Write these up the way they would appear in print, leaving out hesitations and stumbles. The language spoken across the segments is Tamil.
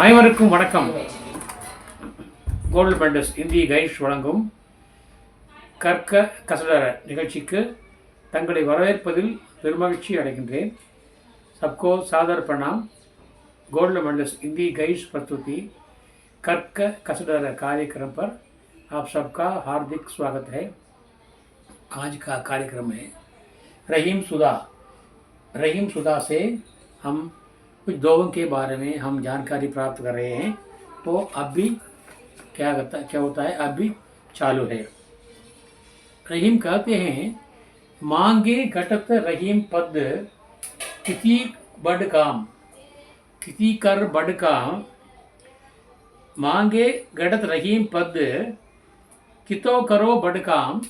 அனைவருக்கும் வணக்கம். கோல்டு மெண்டல்ஸ் இந்திய கைட்ஸ் வழங்கும் கற்க கசடர நிகழ்ச்சிக்கு தங்களை வரவேற்பதில் பெருமகிழ்ச்சி அடைகின்றேன். सबको सादर प्रणाम. गोल्ड मेडल्स हिंदी गाइड्स प्रस्तुति कर्क कसडर कार्यक्रम पर आप सबका हार्दिक स्वागत है. आज का कार्यक्रम है रहीम सुदा से हम कुछ दोगों के बारे में हम जानकारी प्राप्त कर रहे हैं. तो अब भी क्या होता है, अब भी चालू है. रहीम कहते हैं, मांगे घटत रहीम पद किसी बड़ काम, किसी कर बड़ काम. मांगे घटत रहीम पद कितो करो बड़ काम.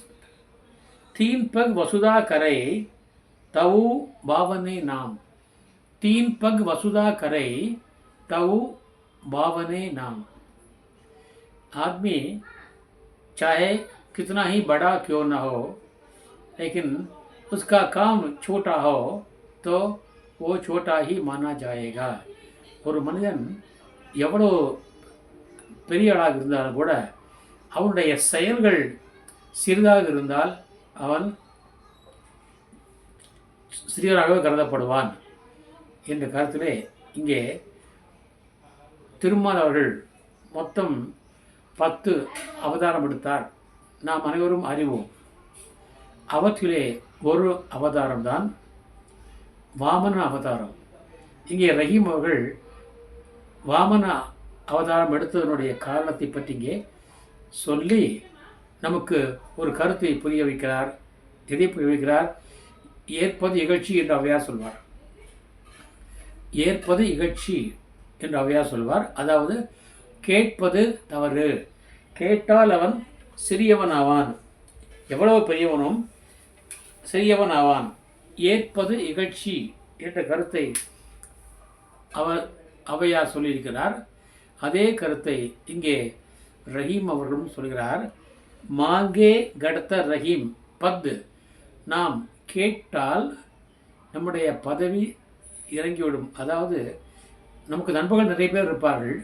तीन पग वसुधा करे तऊ बावने नाम. तीन पग वसुधा करे तऊ बावने नाम. आदमी चाहे कितना ही बड़ा क्यों न हो, लेकिन उसका काम छोटा हो तो वो छोटा ही माना जाएगा. ஒரு மனிதன் எவ்வளோ பெரிய ஆளாக இருந்தாலும் கூட அவனுடைய செயல்கள் சிறிதாக இருந்தால் அவன் சிறியவராகவே கருதப்படுவான் என்ற கருத்திலே இங்கே திருமால் அவர்கள் மொத்தம் 10 அவதாரம் எடுத்தார். நாம் அனைவரும் அறிவோம். அவற்றிலே ஒரு அவதாரம்தான் வாமன அவதாரம். இங்கே ரஹீம் அவர்கள் வாமன அவதாரம் எடுத்ததனுடைய காரணத்தை பற்றி இங்கே சொல்லி நமக்கு ஒரு கருத்தை புரிய வைக்கிறார். எதை புரிய வைக்கிறார்? ஏற்பது இகழ்ச்சி என்று அவையார் சொல்வார். ஏற்பது இகழ்ச்சி என்று அவையார் சொல்வார். அதாவது கேட்பது தவறு. கேட்டால் அவன் சிறியவன் ஆவான். எவ்வளவு பெரியவனும் சிறியவன் ஆவான். ஏற்பது இகழ்ச்சி என்ற கருத்தை அவையார் சொல்லியிருக்கிறார். அதே கருத்தை இங்கே ரஹீம் அவர்களும் சொல்கிறார். மாங்கே கடத்த ரஹீம் பத், நாம் கேட்டால் நம்முடைய பதவி இறங்கிவிடும். அதாவது நமக்கு நண்பர்கள் நிறைய பேர் இருப்பார்கள்.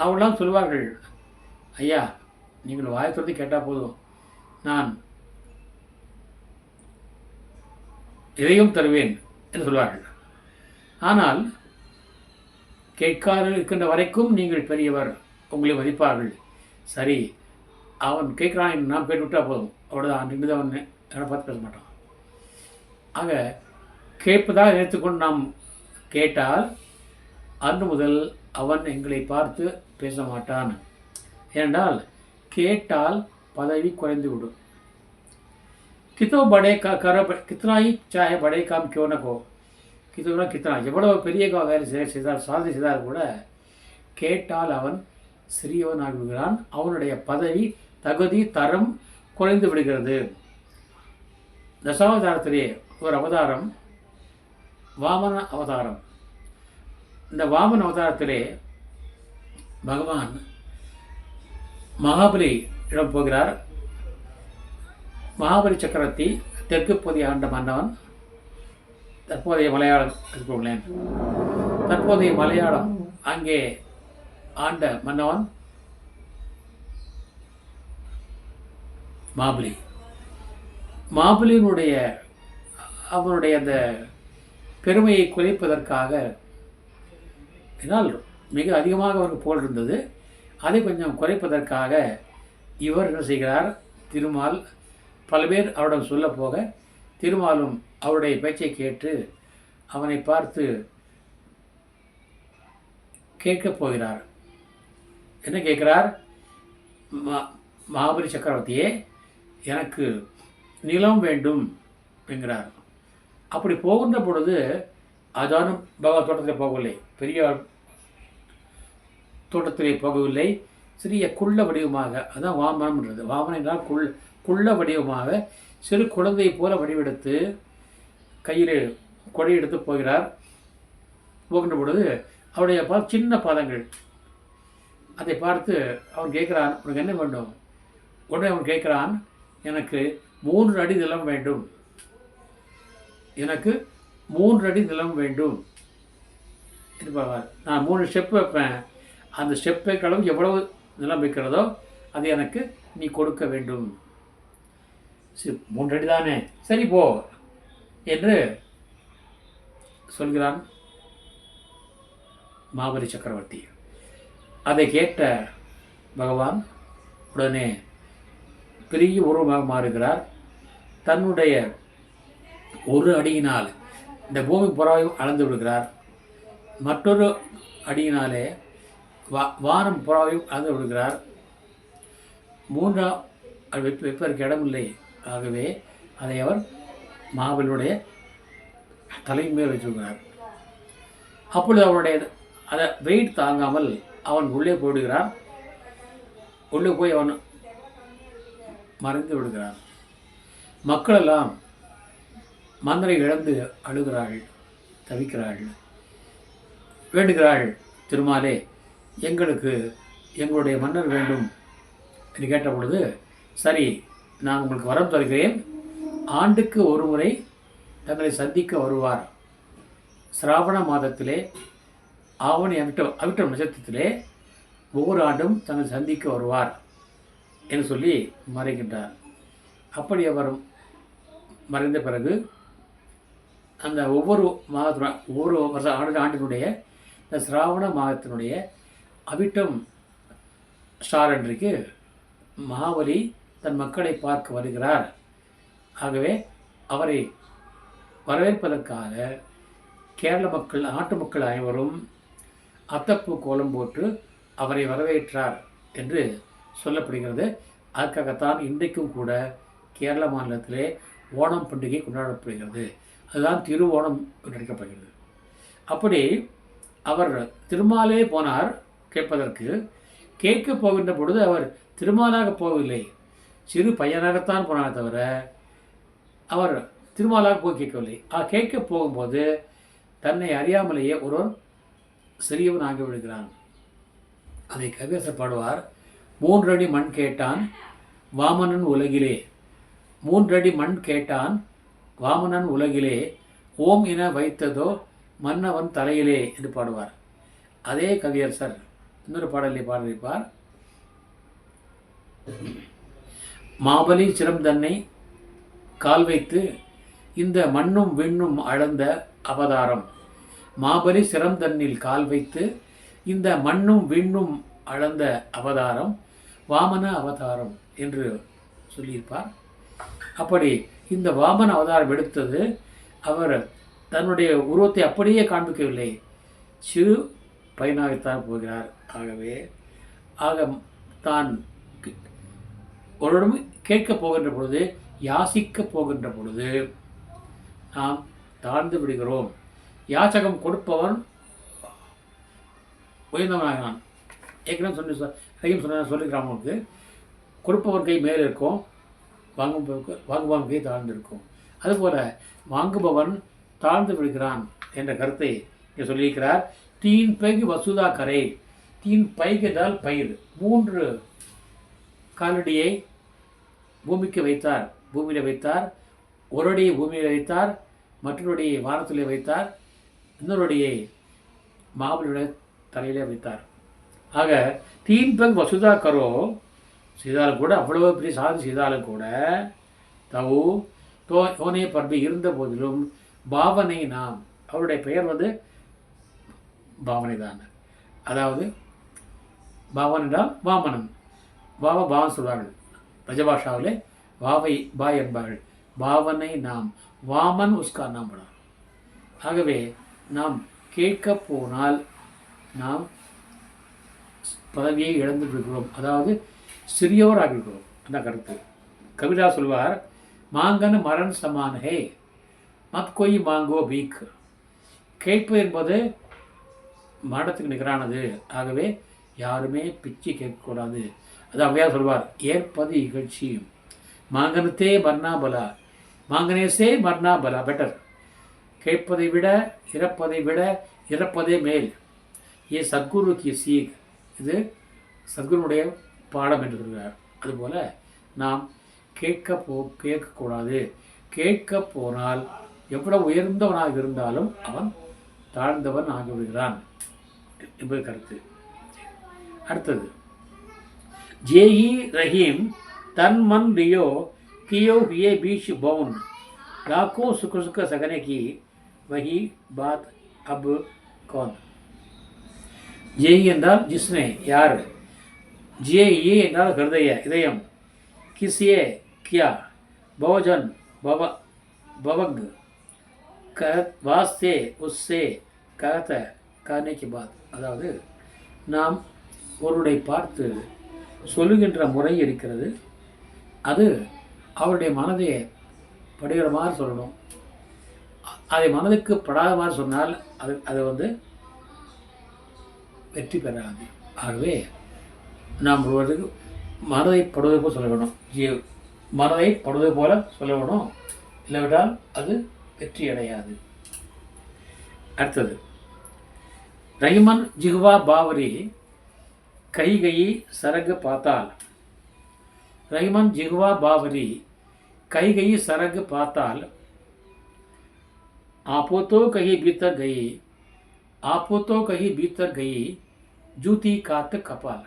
அவர்களாம் சொல்வார்கள், ஐயா நீங்கள் வாயை திறந்து கேட்டால் போதும், நான் எதையும் தருவேன் என்று சொல்வார்கள். ஆனால் கேட்காத இருக்கின்ற வரைக்கும் நீங்கள் பெரியவர், உங்களை மதிப்பார்கள். சரி, அவன் கேட்குறான், நாம் கேட்டுவிட்டால் போதும், அவ்வளோதான், அன்றைக்கு அவன் என்னை பார்த்து பேச மாட்டான். ஆக கேட்பதாக நினைத்துக்கொண்டு நாம் கேட்டால் அன்று முதல் அவன் எங்களை பார்த்து பேச மாட்டான். ஏனென்றால் கேட்டால் பதவி குறைந்துவிடும். कितो बड़े का कर कितना ही चाहे बड़े काम क्यों न हो, कितना எவ்வளவு பெரிய வேலை சாதனை செய்தால் கூட கேட்டால் அவன் சிறியவனாகி விடுகிறான். அவனுடைய பதவி தகுதி தரம் குறைந்து விடுகிறது. தசாவதாரத்திலே ஒரு அவதாரம் வாமன அவதாரம். இந்த வாமன அவதாரத்திலே பகவான் மகாபலி இடம் போகிறார். மகாபலி சக்கரவர்த்தி தெற்கு பகுதி ஆண்ட மன்னவன். தற்போதைய மலையாளம் எடுத்துக்கொள்ளேன். தற்போதைய மலையாளம் அங்கே ஆண்ட மன்னவன் மகாபலி. மகாபலியினுடைய அவனுடைய அந்த பெருமையை குறைப்பதற்காக, என்னால் மிக அதிகமாக அவருக்கு புகழ் இருந்தது, அதை கொஞ்சம் குறைப்பதற்காக இவர் என்ன செய்கிறார்? திருமால் பல பேர் அவரிடம் சொல்ல போக திருமாலும் அவருடைய பேச்சை கேட்டு அவனை பார்த்து கேட்கப் போகிறார். என்ன கேட்கிறார்? மகாபலி சக்கரவர்த்தியே, எனக்கு நிலம் வேண்டும் என்கிறார். அப்படி போகின்ற பொழுது அதானும் பகவத் தோட்டத்தில் போகவில்லை, பெரிய தோட்டத்திலே போகவில்லை, சிறிய குள்ள வடிவமாக, அதான் வாமனம்ன்றது. வாமனம் என்றால் குள்ள வடிவமாக சிறு குழந்தை போல வடிவெடுத்து கையில் கொடை எடுத்து போகிறார். போகின்ற பொழுது அவருடைய சின்ன பாதங்கள். அதை பார்த்து அவன் கேட்குறான், உனக்கு என்ன வேண்டும்? உடனே அவன் கேட்குறான், எனக்கு 3 அடி நிலம் வேண்டும், எனக்கு 3 அடி நிலம் வேண்டும் இருப்பார். நான் 3 ஸ்டெப் வைப்பேன், அந்த ஸ்டெப்பை அளவு எவ்வளவு நிலம் வைக்கிறதோ அது எனக்கு நீ கொடுக்க வேண்டும். 3 அடி தானே, சரி போ என்று சொல்கிறான் மாபலி சக்கரவர்த்தி. அதை கேட்ட பகவான் உடனே பெரிய உருவமாக மாறுகிறார். தன்னுடைய ஒரு அடியினால் இந்த பூமி புறாவையும் அளந்து விடுகிறார். மற்றொரு அடியினாலே வானம் புறாவையும் அளந்து விடுகிறார். 3ஆம் வைப்பதற்கு இடமில்லை. ஆகவே அதை அவர் மாபலியுடைய தலையின் மேல் வைத்திருக்கிறார். அப்பொழுது அவனுடைய அதை வெயிட் தாங்காமல் அவன் உள்ளே போடுகிறான். உள்ளே போய் அவன் மறைந்து விடுகிறான். மக்களெல்லாம் மன்னரை இழந்து அழுகிறார்கள், தவிக்கிறார்கள், வேண்டுகிறார்கள். திருமாலே, எங்களுக்கு எங்களுடைய மன்னர் வேண்டும் என்று கேட்ட பொழுது, சரி நான் உங்களுக்கு வரம் தருகிறேன், ஆண்டுக்கு ஒரு முறை தங்களை சந்திக்க வருவார். சிராவண மாதத்திலே ஆவணி அவிட்டம் நட்சத்திரத்திலே ஒவ்வொரு ஆண்டும் தங்களை சந்திக்க வருவார் என்று சொல்லி மறைகின்றார். அப்படி அவர் மறைந்த பிறகு அந்த ஒவ்வொரு ஆண்டினுடைய இந்த சிராவண மாதத்தினுடைய அவிட்டம் ஸ்டார் அன்றைக்கு மகாபலி தன் மக்களை பார்க்க வருகிறார். ஆகவே அவரை வரவேற்பதற்காக கேரள மக்கள், நாட்டு மக்கள் அனைவரும் அத்தப்பூ கோலம் போட்டு அவரை வரவேற்றார் என்று சொல்லப்படுகிறது. அதுக்காகத்தான் இன்றைக்கும் கூட கேரள மாநிலத்திலே ஓணம் பண்டிகை கொண்டாடப்படுகிறது. அதுதான் திருவோணம் அழைக்கப்படுகிறது. அப்படி அவர் திருமாலே போனார் கேட்பதற்கு. கேட்க போகின்ற பொழுது அவர் திருமாலாக போகவில்லை, சிறு பையனாகத்தான் போனார் தவிர அவர் திருமாலாக போய் கேட்கவில்லை. கேட்க போகும்போது தன்னை அறியாமலேயே ஒருவன் சிறியவன் ஆகி விடுகிறான். அதை கவியரசர் பாடுவார். 3 அடி மண் கேட்டான் வாமனன் உலகிலே, 3 அடி மண் கேட்டான் வாமனன் உலகிலே, ஓம் என வைத்ததோ மன்னவன் தலையிலே என்று பாடுவார். அதே கவியரசர் இன்னொரு பாடலை பாடியிருப்பார். மாபலி சிரம் தன்னை கால் வைத்து இந்த மண்ணும் விண்ணும் அளந்த அவதாரம். மாபலி சிரம் தன்னில் கால் வைத்து இந்த மண்ணும் விண்ணும் அளந்த அவதாரம் வாமன அவதாரம் என்று சொல்லியிருப்பார். அப்படி இந்த வாமன அவதாரம் எடுத்தது அவர் தன்னுடைய உருவத்தை அப்படியே காண்பிக்கவில்லை, சிறு பையனாகத்தான் போகிறார். ஆகவே தான் ஒருவரும் கேட்கப் போகின்ற பொழுது, யாசிக்கப் போகின்ற பொழுது நாம் தாழ்ந்து விடுகிறோம். யாசகம் கொடுப்பவன் உயர்ந்தவனாகிறான். ஏற்கனவே சொல்லிக்கிறான். அவனுக்கு கொடுப்பவன் கை மேலே இருக்கும், வாங்குபவன் கை தாழ்ந்து இருக்கும். அதுபோல் வாங்குபவன் தாழ்ந்து விடுகிறான் என்ற கருத்தை சொல்லியிருக்கிறார். தீன் பைகு வசுதா கரை. தீன் பைகு என்றால் பயிர். 3 காலடியை பூமிக்கு வைத்தார், பூமியில் வைத்தார். ஒரு அடியை பூமியில் வைத்தார், மற்றொருடைய வானத்திலே வைத்தார், இன்னொருடைய மாபலியுடைய தலையிலே வைத்தார். ஆக தீன் பைகு வசுதா கரோ செய்தாலும் கூட, அவ்வளவு பெரிய சாதி செய்தாலும் கூட, தவு யோனே பர்பி இருந்த போதிலும் பாவனை நாம், அவருடைய பெயர் பாவனை தான். அதாவது பாவன் என்றால் வாமனன். பாவன் சொல்வார்கள். பிரஜபாஷாவிலே வாவை பாய் என்பார்கள். பாவனை நாம், வாமன் உஸ்கா நாம் படம். ஆகவே நாம் கேட்க போனால் நாம் பதவியை இழந்து விடுகிறோம், அதாவது சிறியவராகிவிடுகிறோம். அந்த கருத்து கவிதா சொல்வார். மாங்கன மரண் சமான ஹே மத் கொய் மாங்கோ பீக். கேட்பு என்பது மரணத்துக்கு நிகரானது. ஆகவே யாருமே பிச்சை கேட்கக்கூடாது. அது அவையார் சொல்வார். ஏற்பது இகழ்ச்சி. மாங்கனத்தே மர்ணா பலா, மாங்கனேசே மர்ணா பலா. பெட்டர். கேட்பதை விட இறப்பதை விட இறப்பதே மேல். ஏ சத்குரு கி சீக். இது சத்குருனுடைய பாடம் என்று சொல்கிறார். அதுபோல் நாம் கேட்கக்கூடாது. கேட்க போனால் எவ்வளவு உயர்ந்தவனாக இருந்தாலும் அவன் தாழ்ந்தவன் ஆகிவிடுகிறான் என்பது கருத்து. அடுத்தது, ஜேஹி ரஹீம் தன் மன் ரியோ கியோ ஹியே பீச் பவுன் लाखों सुख सुख सकने की वही बात अब कौन. ஜேஇ என்றால் ஜிஸ்னே யார், ஜேஇ என்றால் ஹிருதய இதயம், கிசியே கியா, பவஜன் பவக் வாஸ்தே உஸ்ஸே கரத கர்னே கி பாத். அதாவது நாம் ஒருவரை பார்த்து சொல்லுகின்ற முறை இருக்கிறது, அது அவருடைய மனதை படுகிற மாதிரி சொல்லணும். அதை மனதுக்கு படாத மாதிரி சொன்னால் அது வெற்றி பெறாது. ஆகவே நாம் ஒருவருக்கு மனதை படுவது போல் சொல்ல வேணும், மனதை படுவது போல சொல்ல வேணும், இல்லாவிட்டால் அது வெற்றி அடையாது. அடுத்தது, ரஹிமன் ஜிஹ்வா பாவரி கை கை சரகு பார்த்தால். ரஹிமன் ஜிஹ்வா பாவரி कई गई सरग पाताल, आपो तो कहीं भीतर गई, आपो तो कहीं भीतर गई, जूती कात कपाल.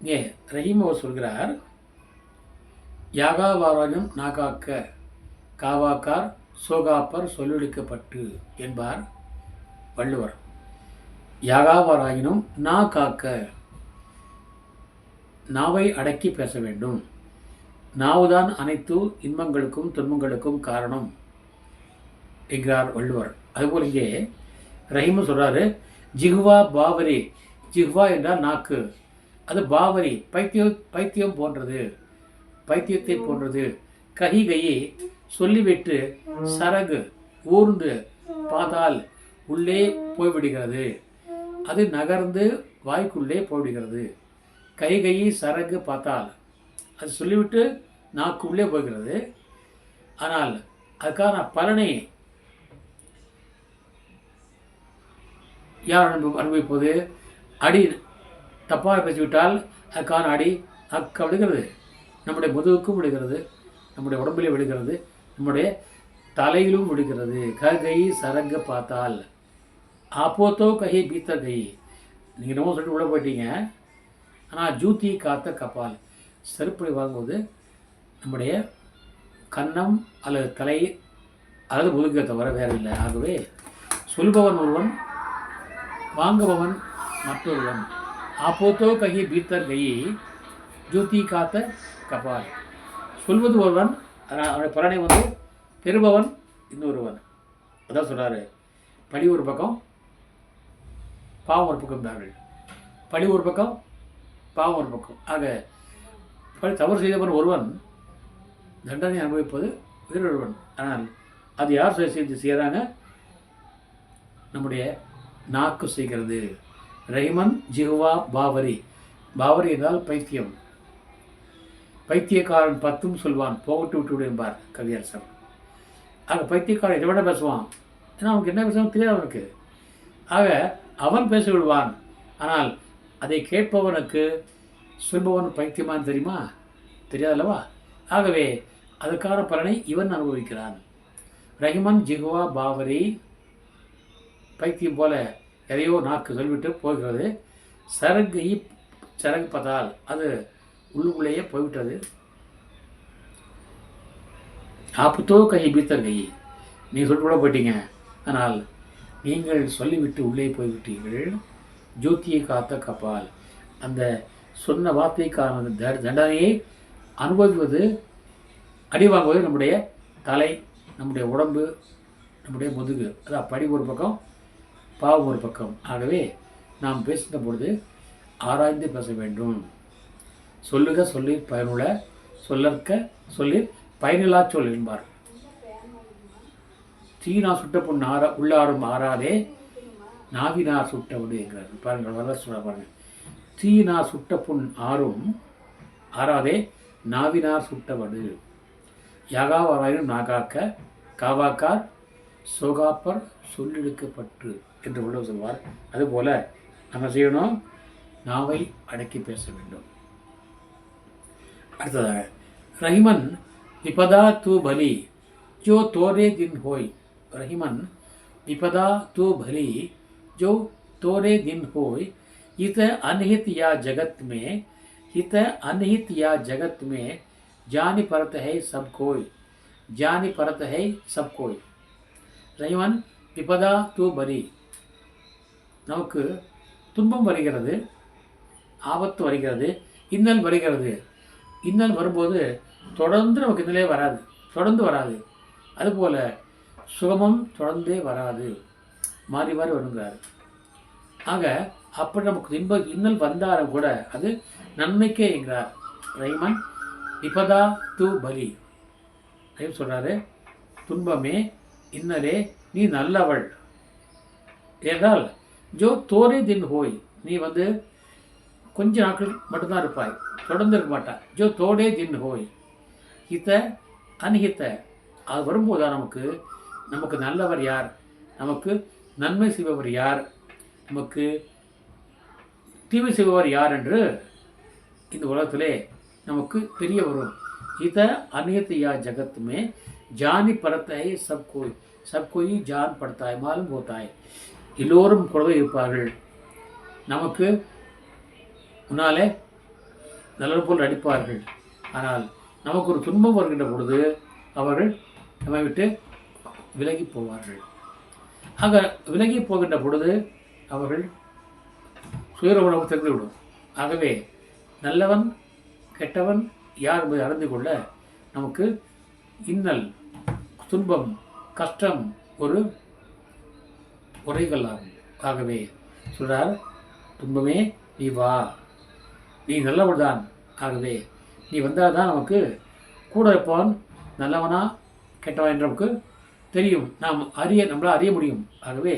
ये ரஹீம் அவர் சொல்கிறார், யாகாவாராஜம் நாகாக்க காவாக்கார் சோகாப்பர் சொல்லொழிக்கப்பட்டு என்பார் வள்ளுவர். யாகாவாராயினும் நா காக்க, நாவை அடக்கி பேச வேண்டும். நாவுதான் அனைத்து இன்பங்களுக்கும் துன்பங்களுக்கும் காரணம் என்கிறார் வள்ளுவர். அதுபோல் இங்கே ரஹீம் சொல்கிறாரு, ஜிஹ்வா பாவரி, ஜிஹ்வா என்றால் நாக்கு, அது பாவரி பைத்தியம் போன்றது, பைத்தியத்தை போன்றது. கஹி கையை சொல்லிவிட்டு சரகு ஊர்ந்து பார்த்தால் உள்ளே போய்விடுகிறது, அது நகர்ந்து வாய்க்குள்ளே போய்விடுகிறது. கை கையை சரகு பார்த்தால் அது சொல்லிவிட்டு நாக்கு உள்ளே போகிறது, ஆனால் அதுக்கான பலனை யார் அனுபவிப்பது? அடி தப்பாக பேசிவிட்டால் அதுக்கான அடி நாக்கு விடுகிறது, நம்முடைய முதுகுக்கும் விடுகிறது, நம்முடைய உடம்பிலே விடுகிறது, நம்முடைய தலையிலும் விடுகிறது. கை சரங்க பார்த்தால் ஆப்போத்தோ கை பீத்த கை. நீங்கள் என்னமோ சொல்லிட்டு உள்ளே போயிட்டீங்க, ஆனால் ஜூத்தி காத்த கப்பால். செருப்படி வாங்கும்போது நம்முடைய கன்னம் அல்லது தலை அல்லது முதுகை தவிர வேறு இல்லை. ஆகவே சொல்பவன் ஒருவன், வாங்குபவன் மற்றொருவன். ஆப்போத்தோ கையை பீத்தர் கையை ஜூத்தி காத்த கபால். சொல்வது ஒருவன், அவனுடைய பலனை பெறுபவன் இன்னொருவன். அதான் சொல்கிறாரு, பழி ஒரு பக்கம் பாவம் ஒரு பக்கம் தார்கள், பழி ஒரு பக்கம் பாவம் ஒரு பக்கம். ஆக தவறு செய்தவன் ஒருவன், தண்டனை அனுபவிப்பது வேறொருவன். ஆனால் அது யார் செய்கிறாங்க? நம்முடைய நாக்கு செய்கிறது. ரஹிமன் ஜிஹ்வா பாவரி, பாவரி என்றால் பைத்தியம். பைத்தியக்காரன் 10 சொல்வான், போகட்டு விட்டு என்பார் கவியரசர். ஆக பைத்தியக்காரன் இதை விட பேசுவான், ஏன்னா அவனுக்கு என்ன பேசணும் தெரியாது அவனுக்கு. ஆக அவன் பேச விடுவான், ஆனால் அதை கேட்பவனுக்கு சொல்பவன் பைத்தியமானு தெரியுமா? தெரியாதல்லவா? ஆகவே அதுக்கான பலனை இவன் அனுபவிக்கிறான். ரஹிமன் ஜிஹ்வா பாவரி, பைத்தியம் போல எதையோ நாக்கு சொல்லிவிட்டு போகிறது. சரகு பதால், அது உள்ளுக்குள்ளேயே போய்விட்டது. ஆப்புத்தோ கை பீத்தர் கை, நீ சொல்லிவிட போயிட்டீங்க, ஆனால் நீங்கள் சொல்லிவிட்டு உள்ளே போய்விட்டீர்கள். ஜோதியை காத்த கபால், அந்த சொன்ன வார்த்தைக்கான தண்டனையை அனுபவிப்பது, அடி வாங்குவது நம்முடைய தலை, நம்முடைய உடம்பு, நம்முடைய முதுகு. அதான் படி ஒரு பக்கம், பாவம் ஒரு பக்கம். ஆகவே நாம் பேசுகிற பொழுது ஆராய்ந்து பேச வேண்டும். சொல்லுக சொல்லிற் பயனுள்ள, சொல்லற்க சொல்லிற் பயனில்லா சொல் என்பார். தீனா சுட்ட பொன் உள்ளாரும் ஆறாதே நாவினார் சுட்டவடு என்கிறார். பாருங்கள், வரலாறு சொல்ல பாருங்கள். தீனா சுட்ட பொன் ஆறாதே நாவினார் சுட்டவடு, யாகாவாராயினும் நாகாக்க காவாக்கார் சோகாப்பர் சொல்லிழுக்கப்பட்டு என்று உள்ள சொல்வார். அதுபோல் நம்ம செய்யணும், நாவை அடக்கி பேச வேண்டும். அடுத்ததாக, ரஹிமன் விபதா தூ பலி ஜோ தோரே தின் ஹோய். ரஹிமன் विपदा तो भली जो तोरे दिन होय, हित अनहित या जगत में, हित अनहित या जगत में, जानि परत है सब कोई, जानि परत है सब कोई. இறைவன் விபதா தூ பலி, நமக்கு துன்பம் வருகிறது, ஆபத்து வருகிறது, இன்னல் வருகிறது. இன்னல் வரும்போது தொடர்ந்து நமக்கு இன்னலே வராது, தொடர்ந்து வராது. அதுபோல் சுகமும் தொடர்ந்தே வராது, மாறி மாறி வருங்கிறார். ஆக அப்படி நமக்கு இன்னல் வந்தாலும் கூட அது நன்மைக்கே என்கிறார் ரைமன். விபதா தூ பலி சொல்கிறாரு, துன்பமே இன்னலே நீ நல்லவள் என்றால், ஜோ தோரே தின் ஹோய், நீ கொஞ்ச நாட்கள் மட்டும்தான் இருப்பாய், தொடர்ந்து இருக்க மாட்டாய். ஜோ தோடே தின் ஹோய், ஹித அன்ஹித, அது வரும்போதுதான் நமக்கு நல்லவர் யார், நமக்கு நன்மை செய்பவர் யார், நமக்கு தீமை செய்பவர் யார் என்று இந்த உலகத்திலே நமக்கு தெரிய வரும். ஹித அன்ஹித யா ஜகத் में जानी पड़ता है सब कोई जान पड़ता है मालूम होता है. எல்லோரும் கூடவே இருப்பார்கள், நமக்கு முன்னாலே நல்லது போல் நடிப்பார்கள். ஆனால் நமக்கு ஒரு துன்பம் வருகின்ற பொழுது அவர்கள் நம்மை விட்டு விலகி போவார்கள். ஆக விலகி போகின்ற பொழுது அவர்கள் சுயரவுணவு தெரிந்துவிடும். ஆகவே நல்லவன் கெட்டவன் யார் என்பதை அறிந்து கொள்ள நமக்கு இன்னல், துன்பம், கஷ்டம் ஒரு உரைகள் ஆகும். ஆகவே சொல்கிறார், துன்பமே நீ வா, நீ நல்லவள் தான். ஆகவே நீ வந்தால் தான் நமக்கு கூட இருப்பவன் நல்லவனா கெட்டவன் என்று நமக்கு தெரியும், நம்மளால் அறிய முடியும். ஆகவே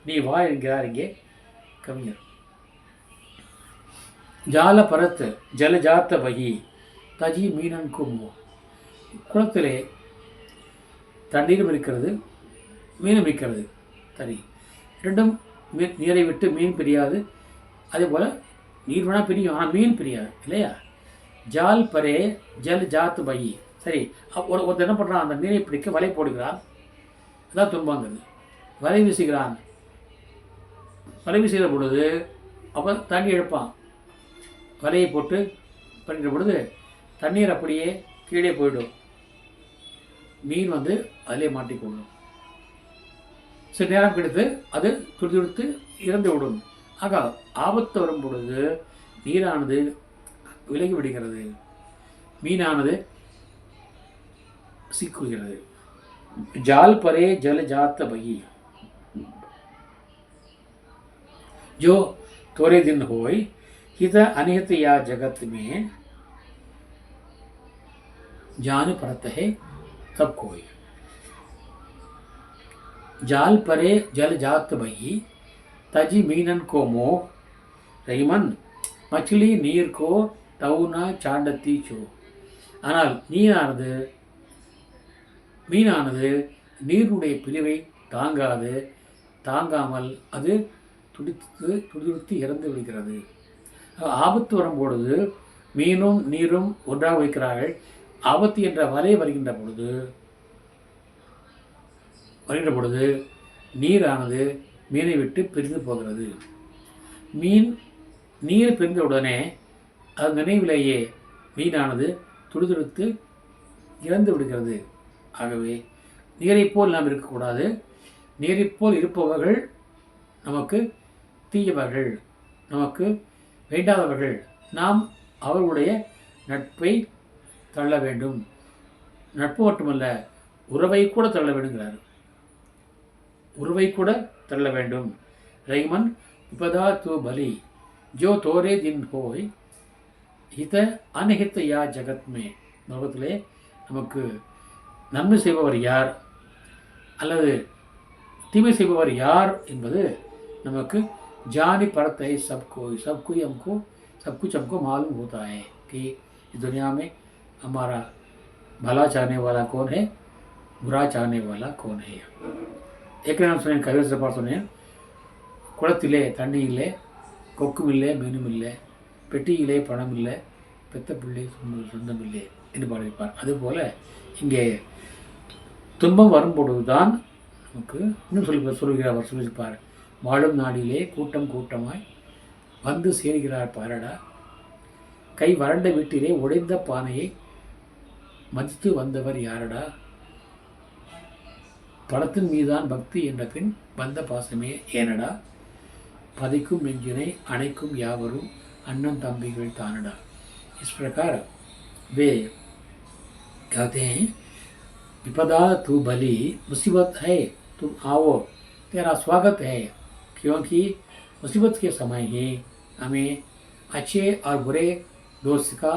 நீ வா என்கிறார் இங்கே கவிஞர். ஜால பரத் ஜலஜாத்த பகி தஜி மீனன் கும்போ, குளத்திலே தண்ணீரும் இருக்கிறது, மீனும் இருக்கிறது. சரி, ரெண்டும் நீரை விட்டு மீன் பிரியாது. அதே போல் நீர் வேணால் பிரியும், ஆனால் மீன் பிரியாது இல்லையா. ஜால் பரே ஜல் ஜாத்து பகி. சரி, ஒருத்தர் என்ன பண்ணுறான், அந்த மீனை பிடிக்க வலை போடுகிறான், அதான் துன்பங்கிறது. வலை வீசுகிறான், வலை வீசுகிற பொழுது அப்போ தண்ணி எடுப்பான், வலையை போட்டு பண்ணுற பொழுது தண்ணீர் அப்படியே கீழே போயிடும், மீன் அதிலே மாட்டிக்கொள்ளும். சில நேரம் கிடைத்து அது துடிதுடித்து இறந்து விடும். ஆக ஆபத்து வரும் பொழுது நீரானது விலகி விடுகிறது, மீனானது சிக்குகிறது. ஜால் பரே ஜல ஜாத்த பகி जो थोड़े दिन होय, हित अनिहित या जगत में जान पड़ता है सब कोई. जाल परे जल जात बही तजी मीनन को मोह, रहीमन मछली நீர் கோ தவுனா சாண்டத்தி சோ. ஆனால் மீனானது நீருடைய பிரிவை தாங்காமல் அது துடித்து இறந்து விடுகிறது. ஆபத்து வரும்பொழுது மீனும் நீரும் ஒன்றாக வைக்கிறார்கள். ஆபத்து என்ற வலை வருகின்ற பொழுது நீரானது மீனை விட்டு பிரிந்து போகிறது. நீர் பிரிந்த உடனே அது நினைவிலேயே மீனானது துடிதுடித்து இறந்து விடுகிறது. ஆகவே நீரைப் போல் நாம் இருக்கக்கூடாது. நீரைப் போல் இருப்பவர்கள் நமக்கு தீயவர்கள், நமக்கு வேண்டாதவர்கள். நாம் அவர்களுடைய நட்பை தள்ள வேண்டும். நட்பு மட்டுமல்ல, உறவை கூட தள்ள வேண்டுங்கிறார். உறவை கூட தள்ள வேண்டும். ரைமன் விபதா தூ பலி ஜோ தோரே தின் ஹோய், ஹித அன்ஹித யா ஜகத் மே. லோகத்திலே நமக்கு நன்மை செய்பவர் யார் அல்லது தீமை செய்பவர் யார் என்பது நமக்கு जानी पड़ता है सब कोई सब कुछ हमको मालूम होता है कि इस दुनिया में हमारा भला चाहने वाला कौन है, बुरा चाहने वाला कौन है. ஏற்கனவே நான் சொன்னேன், கவிதை பாட சொன்னேன், குளத்திலே தண்ணி இல்லை, கொக்கும் இல்லை, மீனும் இல்லை, பெட்டியிலே பணம் இல்லை, பெத்த பிள்ளை சொந்தம் இல்லை என்று பாடியிருப்பார். அதுபோல் இங்கே துன்பம் வரும்பொழுதுதான் நமக்கு இன்னும் சொல்கிறார் சொல்லியிருப்பார், வாழும் நாடிலே கூட்டம் கூட்டமாய் வந்து சேர்கிறார் பாரடா, கை வறண்ட வீட்டிலே உடைந்த பானையை மதித்து வந்தவர் யாரடா, படத்தின் மீதான் பக்தி என்ற பின் வந்த பாசமே ஏனடா, पदिकुम नெஞ்சினை अनेकुम यावरुम अन्नन तंबिगल तानडा। इस प्रकार वे कहते हैं, विपदा तू भली, मुसीबत है तुम आओ, तेरा स्वागत है, क्योंकि मुसीबत के समय ही हमें अच्छे और बुरे दोस्त का,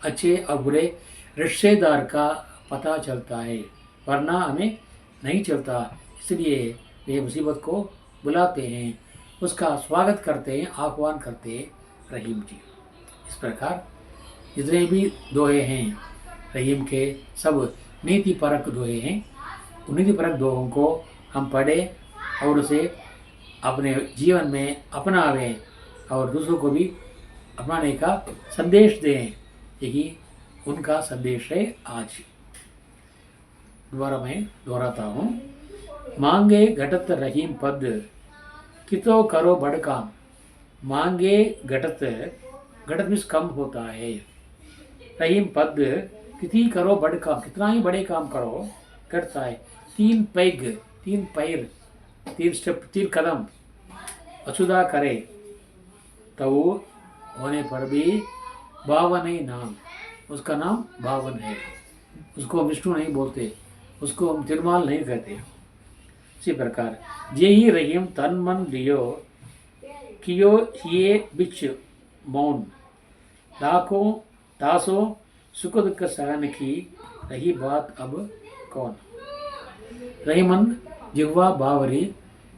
अच्छे और बुरे रिश्तेदार का पता चलता है, वरना हमें नहीं चलता। इसलिए वे मुसीबत को बुलाते हैं, उसका स्वागत करते हैं, आह्वान करते हैं रहीम जी। इस प्रकार जितने भी दोहे हैं रहीम के, सब नीति परक दोहे हैं। उन नीति परक दोहों को हम पढ़ें और उसे अपने जीवन में अपनावें और दूसरों को भी अपनाने का संदेश दें। यही उनका संदेश है आज। दोबारा मैं दोहराता हूँ, मांगे घटत रहीम पद, कितो करो बड़ काम। मांगे घटत, घटत मीन्स कम होता है, रहीम पद किती करो बड़ काम, कितना ही बड़े काम करो करता है। तीन पैग, तीन पैर, तीन स्टेप, तीन कदम अछुदा करे तो होने पर भी बावन ही नाम, उसका नाम बावन है। उसको हम विष्णु नहीं बोलते, उसको हम तिरुमाल नहीं कहते। इसी प्रकार जे ही रहीम तन मन लियो, कियो ये बिच मौन, लाखों दासों सुख दुख सहन की, रही बात अब कौन। रहीमन जिह्वा बावरी,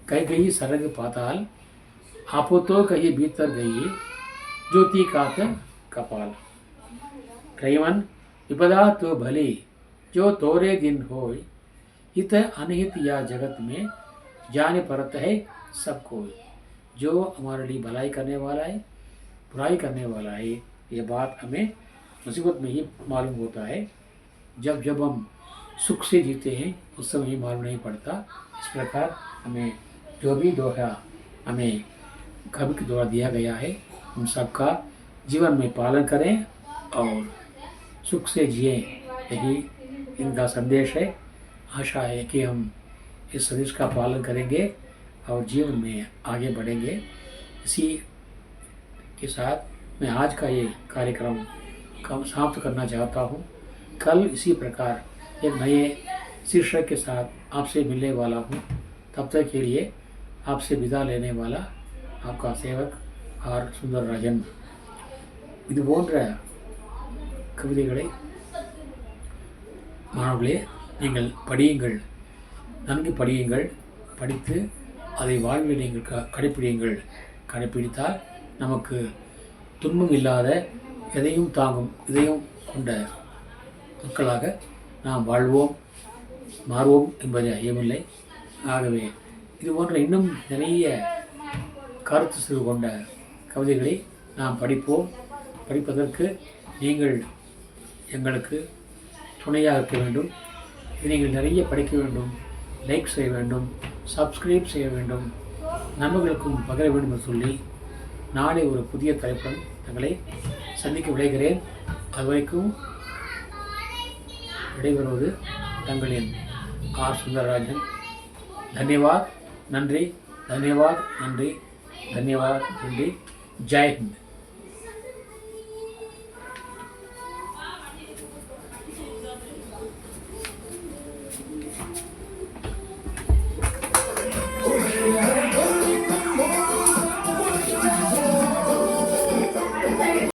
कह गई सरग पाताल, आपो तो कहीं भीतर गई, ज्योति कात कपाल। रहीमन विपदा तो भली, जो तोरे दिन होय, इत अनहित या जगत में, जाने परत है सब कोई। जो हमारे लिए भलाई करने वाला है, बुराई करने वाला है, ये बात हमें मुसीबत में ही मालूम होता है। जब जब हम सुख से जीते हैं उस समय ही मालूम नहीं पड़ता। इस प्रकार हमें जो भी दोहा हमें कवि के द्वारा दिया गया है, हम सबका जीवन में पालन करें और सुख से जिए, यही इनका संदेश है। आशा है कि हम इस संदेश का पालन करेंगे और जीवन में आगे बढ़ेंगे। इसी के साथ मैं आज का ये कार्यक्रम समाप्त करना चाहता हूँ। कल इसी प्रकार एक नए शीर्षक के साथ आपसे मिलने वाला हूँ। तब तक के लिए आपसे विदा लेने वाला आपका सेवक आर सुंदरराजन। இது போன்ற கவிதைகளை மாணவர்களே நீங்கள் படியுங்கள், நன்கு படியுங்கள், படித்து அதை வாழ்வில் நீங்கள் கடைப்பிடியுங்கள். கடைப்பிடித்தால் நமக்கு துன்பம் இல்லாத, எதையும் தாங்கும் இதயம் கொண்ட மக்களாக நாம் வாழ்வோம், மாறுவோம் என்பது ஐயமில்லை. ஆகவே இது போன்ற இன்னும் நிறைய கருத்து சிறு கொண்ட கவிதைகளை நாம் படிப்போம். படிப்பதற்கு நீங்கள் எங்களுக்கு துணையாக இருக்க வேண்டும். நீங்கள் நிறைய படிக்க வேண்டும், லைக் செய்ய வேண்டும், சப்ஸ்கிரைப் செய்ய வேண்டும், நண்பர்களுக்கும் பகிர வேண்டும் என்று சொல்லி நாளை ஒரு புதிய தலைப்புடன் தங்களை சந்திக்க விளைகிறேன். அதுவரைக்கும் விடைபெறுவது தங்களின் ஆர் சுந்தரராஜன். धन्यवाद, நன்றி, धन्यवाद, நன்றி, धन्यवाद, நன்றி. ஜெய் ஹிந்த்.